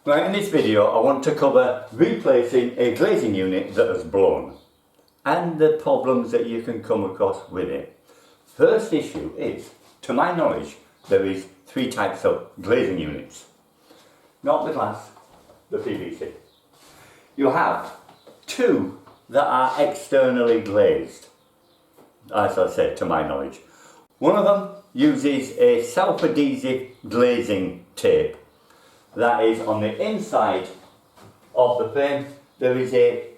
Right, in this video I want to cover replacing a glazing unit that has blown and the problems that you can come across with it. First issue is, to my knowledge, there is 3 types of glazing units. Not the glass, the PVC. You have 2 that are externally glazed, as I said, to my knowledge. One of them uses a self-adhesive glazing tape. That is on the inside of the frame. There is a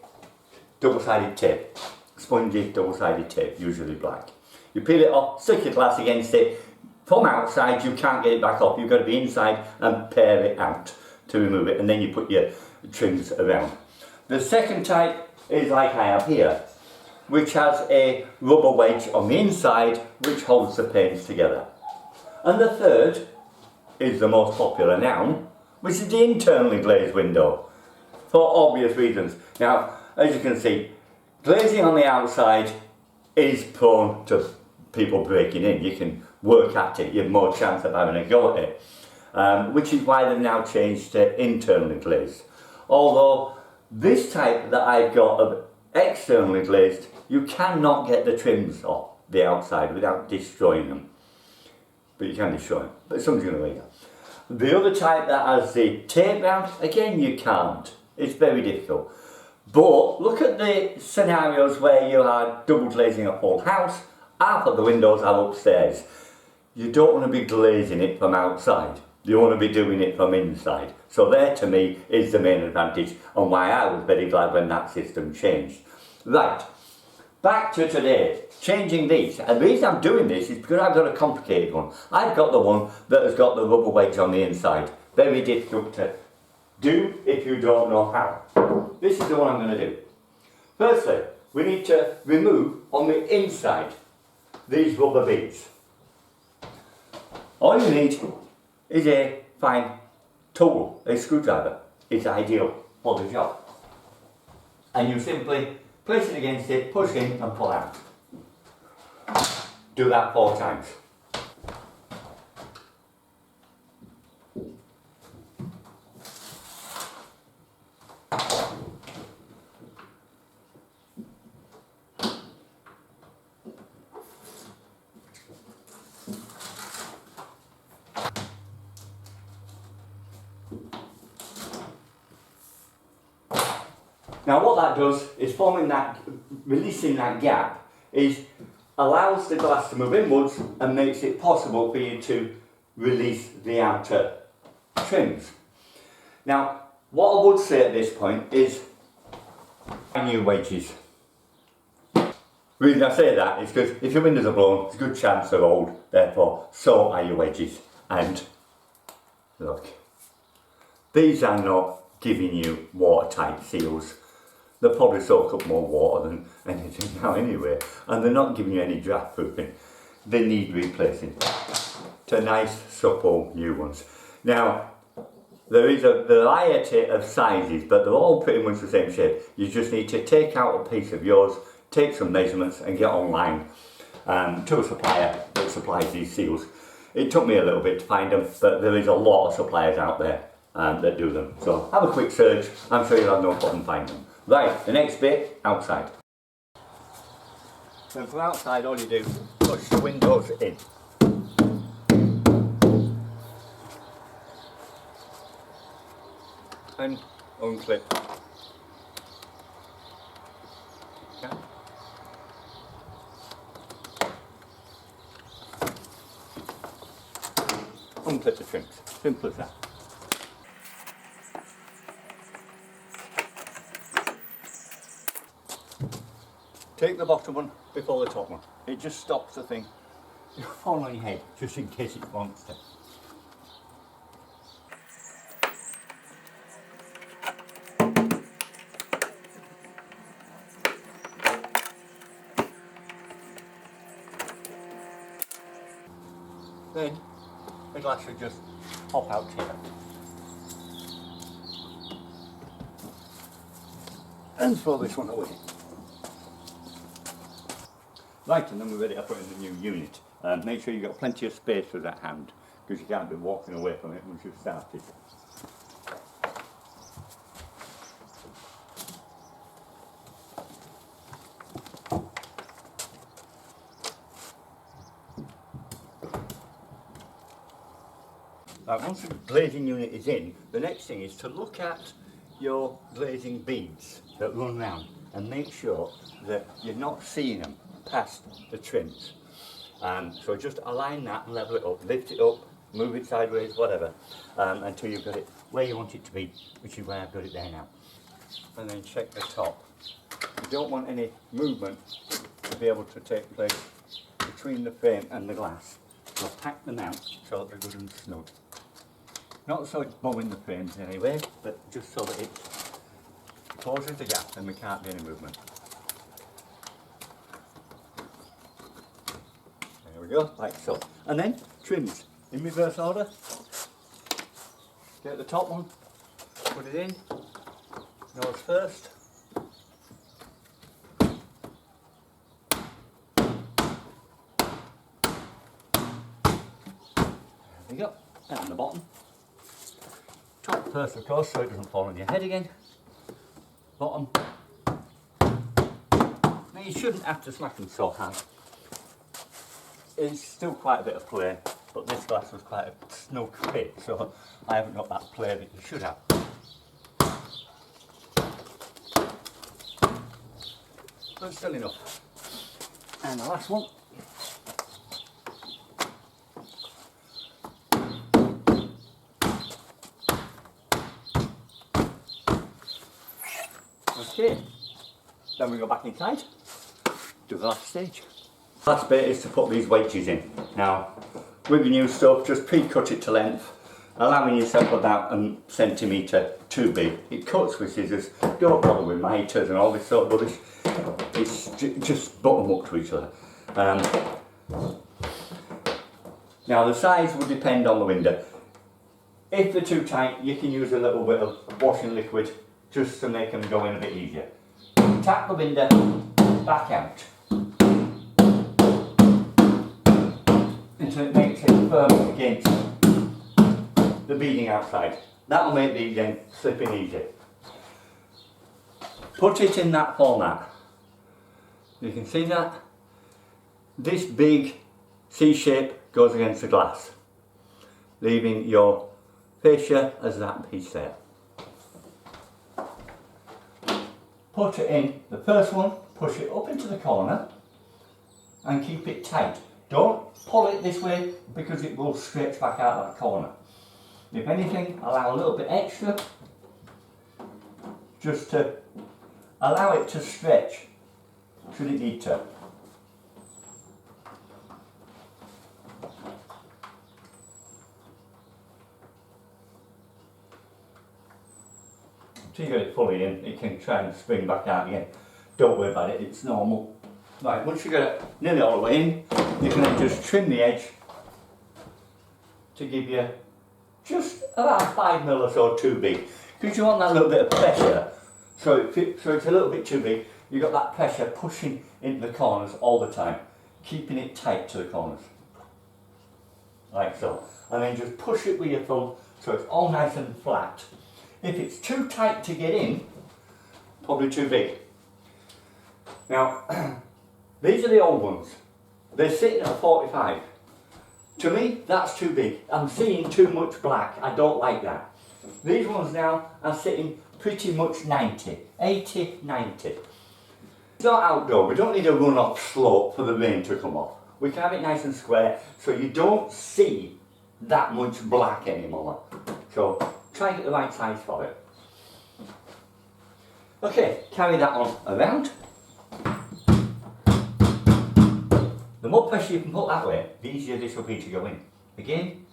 double-sided tape, spongy double-sided tape, usually black. You peel it off, stick your glass against it. From outside you can't get it back off, you've got to be inside and pare it out to remove it, and then you put your trims around. The second type is like I have here, which has a rubber wedge on the inside which holds the panes together. And the third is the most popular now, which is the internally glazed window, for obvious reasons. Now, as you can see, glazing on the outside is prone to people breaking in. You can work at it, you have more chance of having a go at it, which is why they've now changed to internally glazed. Although this type that I've got of externally glazed, you cannot get the trims off the outside without destroying them. But you can destroy them, but somebody's going to leave them. The other type that has the tape round, again you can't. It's very difficult. But look at the scenarios where you are double glazing a whole house. Half of the windows are upstairs. You don't want to be glazing it from outside. You want to be doing it from inside. So there, to me, is the main advantage and why I was very glad when that system changed. Right, back to today. Changing these, and the reason I'm doing this is because I've got a complicated one. I've got the one that has got the rubber wedge on the inside. Very difficult to do if you don't know how. This is the one I'm going to do. Firstly, we need to remove on the inside these rubber beads. All you need is a fine tool, a screwdriver. It's ideal for the job. And you simply place it against it, push in and pull out. Do that 4 times. Now what that does is releasing that gap allows the glass to move inwards and makes it possible for you to release the outer trims. Now, what I would say at this point is new wedges. The reason I say that is because if your windows are blown, there's a good chance they're old, therefore so are your wedges. And look, these are not giving you watertight seals. They'll probably soak up more water than anything now anyway, and they're not giving you any draft proofing. They need replacing to nice, supple new ones. Now, there is a variety of sizes, but they're all pretty much the same shape. You just need to take out a piece of yours, take some measurements and get online to a supplier that supplies these seals. It took me a little bit to find them, but there is a lot of suppliers out there that do them. So have a quick search, I'm sure you'll have no problem finding them. Right, the next bit, outside. Then from outside all you do is push the windows in. And unclip. Okay. Unclip the trims, simple as that. Take the bottom one before the top one. It just stops the thing. You fall on your head, just in case it wants to. Then the glass should just pop out here. And throw this one away. Right, and then we're ready to put in the new unit. Make sure you've got plenty of space with that hand, because you can't be walking away from it once you've started. Right, once the glazing unit is in, the next thing is to look at your glazing beads that run round and make sure that you're not seeing them past the trims. So just align that and level it up, lift it up, move it sideways, whatever, until you've got it where you want it to be, which is where I've got it there now. And then check the top. You don't want any movement to be able to take place between the frame and the glass. So pack them out so that they're good and snug. Not so it's bowing the frames anyway, but just so that it closes the gap and we can't get any movement. There we go, like so. And then trims in reverse order. Get the top one, put it in, nose first. There we go, and the bottom. Top first of course so it doesn't fall on your head again. Bottom. Now you shouldn't have to smack them so hard. It's still quite a bit of play, but this glass was quite a snug fit, so I haven't got that play that you should have. But still enough. And the last one. Okay, then we go back inside, do the last stage. Last bit is to put these wedges in. Now, with your new stuff, just pre-cut it to length, allowing yourself about a centimetre too big. It cuts with scissors, don't bother with miters and all this sort of rubbish. It's just bottom up to each other. Now the size will depend on the window. If they're too tight, you can use a little bit of washing liquid just to make them go in a bit easier. Tap the window back out until it makes it firm against the beading outside. That will make these then slip in easy. Put it in that format. You can see that this big C shape goes against the glass, leaving your fascia as that piece there. Put it in the first one, push it up into the corner and keep it tight. Don't pull it this way because it will stretch back out of that corner. If anything, allow a little bit extra just to allow it to stretch should it need to. Until you get it fully in, it can try and spring back out again. Don't worry about it, it's normal. Right, once you get it nearly all the way in, you can then just trim the edge to give you just about 5 mil or so too big. Because you want that little bit of pressure, so it's a little bit too big. You've got that pressure pushing into the corners all the time, keeping it tight to the corners. Like so. And then just push it with your thumb so it's all nice and flat. If it's too tight to get in, probably too big. Now, these are the old ones. They're sitting at 45. To me, that's too big. I'm seeing too much black. I don't like that. These ones now are sitting pretty much 90, 80, 90. It's not outdoor. We don't need a run-off slope for the rain to come off. We can have it nice and square so you don't see that much black anymore. So try and get the right size for it. Okay, carry that on around. The more pressure you can put that way, the easier this will be to go in. Again,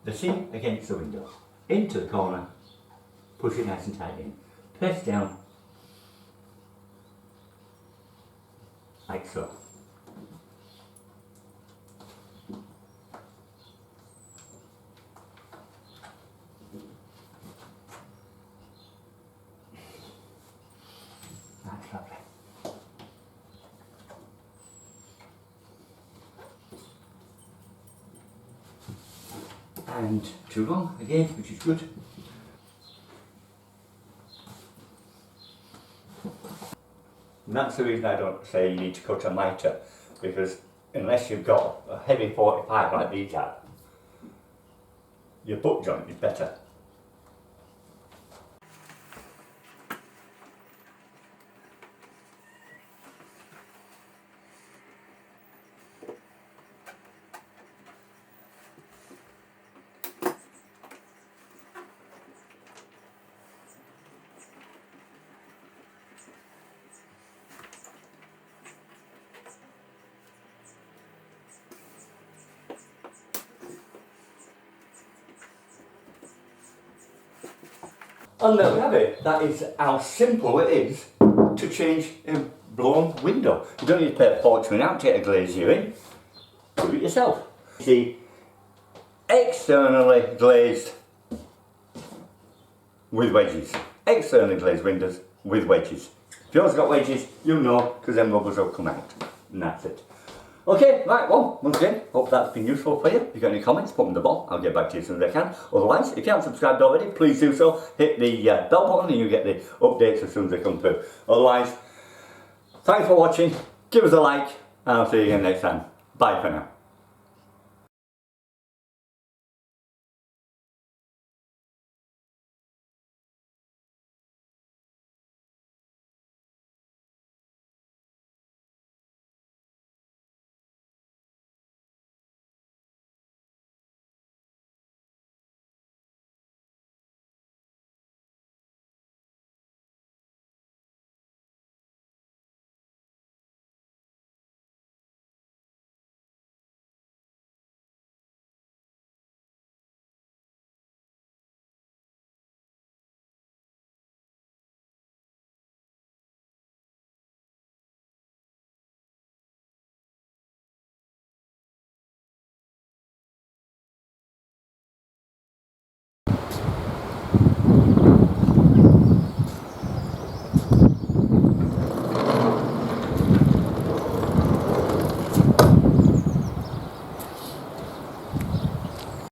the seam against the window. Into the corner, push it nice and tight in. Press down, like so. That's lovely. And too long again, which is good. And that's the reason I don't say you need to cut a mitre, because unless you've got a heavy 45 like these are, your butt joint is better. And there we have it. That is how simple it is to change a blown window. You don't need to pay a fortune out to get a glazier in. Do it yourself. See, externally glazed with wedges. Externally glazed windows with wedges. If yours got wedges, you know, because then rubbers will come out. And that's it. Okay, right, well, once again, hope that's been useful for you. If you've got any comments, put them in the bottom. I'll get back to you as soon as I can. Otherwise, if you haven't subscribed already, please do so. Hit the bell button and you get the updates as soon as they come through. Otherwise, thanks for watching. Give us a like, and I'll see you again next time. Bye for now.